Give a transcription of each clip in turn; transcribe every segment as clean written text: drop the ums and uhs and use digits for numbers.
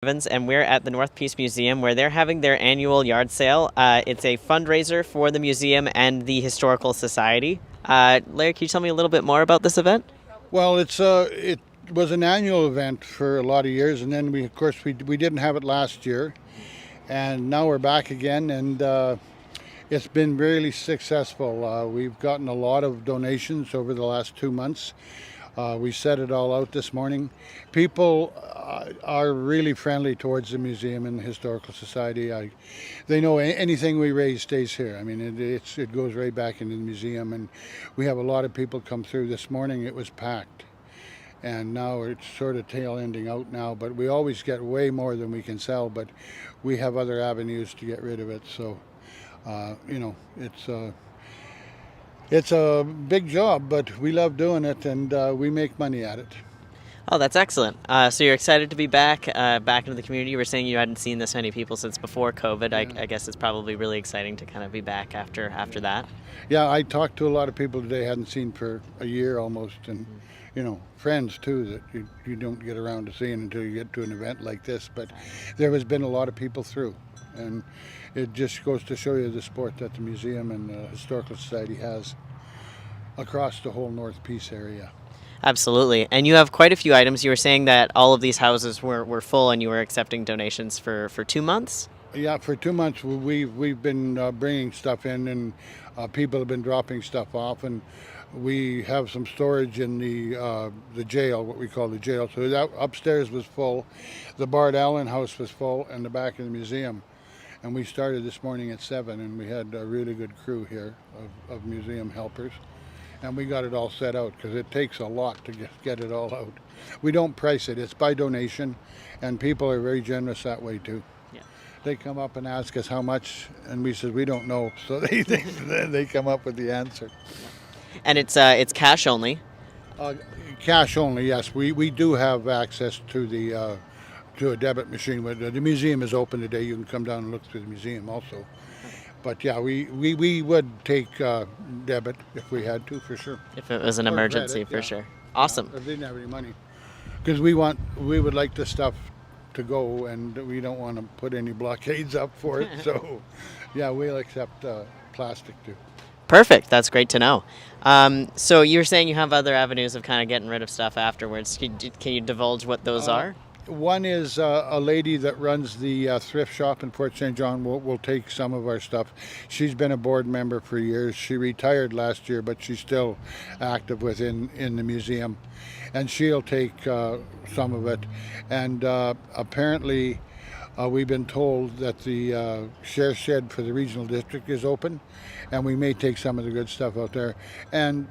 Evans, and we're at the North Peace Museum where they're having their annual yard sale. It's a fundraiser for the museum and the Historical Society. Larry, can you tell me a little bit more about this event? Well, it was an annual event for a lot of years, and then we didn't have it last year, and now we're back again, and it's been really successful. We've gotten a lot of donations over the last 2 months. We set it all out this morning. People are really friendly towards the museum and the Historical Society. They know anything we raise stays here. I mean, it goes right back into the museum, and we have a lot of people come through. This morning it was packed, and now it's sort of tail ending out now. But we always get way more than we can sell, but we have other avenues to get rid of it. So, it's a big job, but we love doing it, and we make money at it. Oh, that's excellent. So you're excited to be back into the community. You were saying you hadn't seen this many people since before COVID. I guess it's probably really exciting to kind of be back after that. Yeah, I talked to a lot of people today I hadn't seen for a year almost, and friends too that you don't get around to seeing until you get to an event like this. But there has been a lot of people through, and it just goes to show you the support that the museum and the Historical Society has across the whole North Peace area. Absolutely. And you have quite a few items. You were saying that all of these houses were full and you were accepting donations for 2 months? Yeah, for 2 months we've been bringing stuff in, and people have been dropping stuff off, and we have some storage in the jail, what we call the jail. So that upstairs was full, the Bard Allen house was full, and the back of the museum. And we started this morning at 7, and we had a really good crew here of museum helpers. And we got it all set out because it takes a lot to get it all out. We don't price it, it's by donation, and people are very generous that way too. Yeah. They come up and ask us how much, and we said we don't know, so they come up with the answer. And it's cash only. Cash only, yes. We do have access to a debit machine. The museum is open today. You can come down and look through the museum also. But yeah, we would take debit if we had to, for sure. If it was an Or emergency, credit, for yeah. sure. Awesome. If they didn't have any money, because we would like the stuff to go, and we don't want to put any blockades up for it. So, yeah, we'll accept plastic too. Perfect. That's great to know. So you were saying you have other avenues of kind of getting rid of stuff afterwards. Can you divulge what those are? One is a lady that runs the thrift shop in Fort St. John will take some of our stuff. She's been a board member for years. She retired last year, but she's still active in the museum. And she'll take some of it. And apparently we've been told that the share shed for the regional district is open, and we may take some of the good stuff out there. And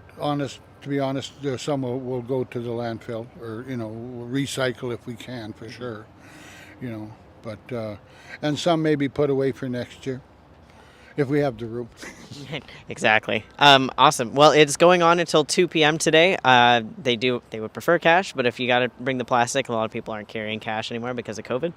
to be honest, some will go to the landfill, or we'll recycle if we can, for sure. But and some may be put away for next year if we have the room. Exactly. Awesome. Well, it's going on until 2 p.m. today. They would prefer cash, but if you got to bring the plastic, a lot of people aren't carrying cash anymore because of COVID.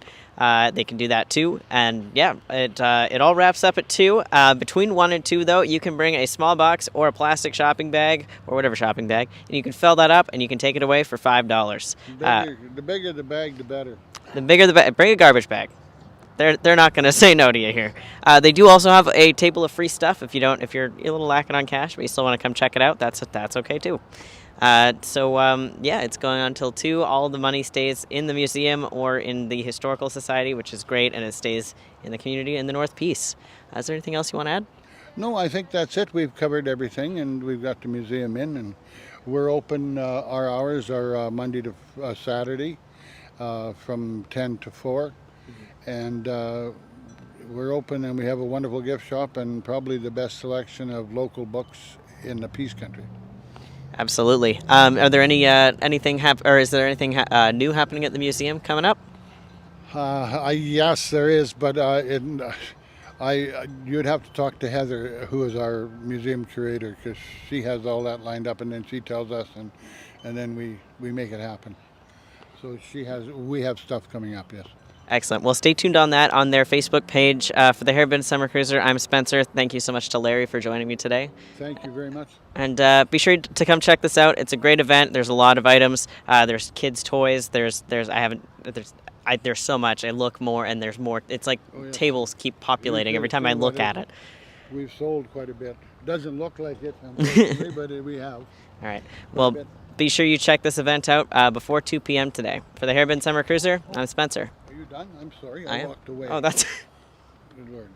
They can do that too. And yeah, it all wraps up at 2. Between 1 and 2, though, you can bring a small box or a plastic shopping bag or whatever shopping bag, and you can fill that up and you can take it away for $5. The bigger the bag, the better. The bigger the bag. Bring a garbage bag. They're not going to say no to you here. They do also have a table of free stuff if you're a little lacking on cash, but you still want to come check it out. That's okay too. It's going on until 2. All the money stays in the museum or in the Historical Society, which is great, and it stays in the community in the North Peace. Is there anything else you want to add? No, I think that's it. We've covered everything, and we've got the museum in, and we're open. Our hours are Monday to Saturday from 10 to 4. And we're open, and we have a wonderful gift shop and probably the best selection of local books in the Peace Country. Absolutely. Are there is there anything new happening at the museum coming up? Yes, there is, but you'd have to talk to Heather, who is our museum curator, because she has all that lined up, and then she tells us, and then we make it happen. So we have stuff coming up, yes. Excellent. Well, stay tuned on that on their Facebook page. For the Hairband Summer Cruiser, I'm Spencer. Thank you so much to Larry for joining me today. Thank you very much. And be sure to come check this out. It's a great event. There's a lot of items. There's kids' toys. There's there's so much. I look more, and there's more. It's like Oh, yes. tables keep populating every time I look at it. We've sold quite a bit. Doesn't look like it, unfortunately, but we have. All right. Quite a Well, bit. be sure you check this event out before 2 p.m. today. For the Hairbin Summer Cruiser, I'm Spencer. Are you done? I'm sorry, I I am. walked away. Oh, that's. Good Lord.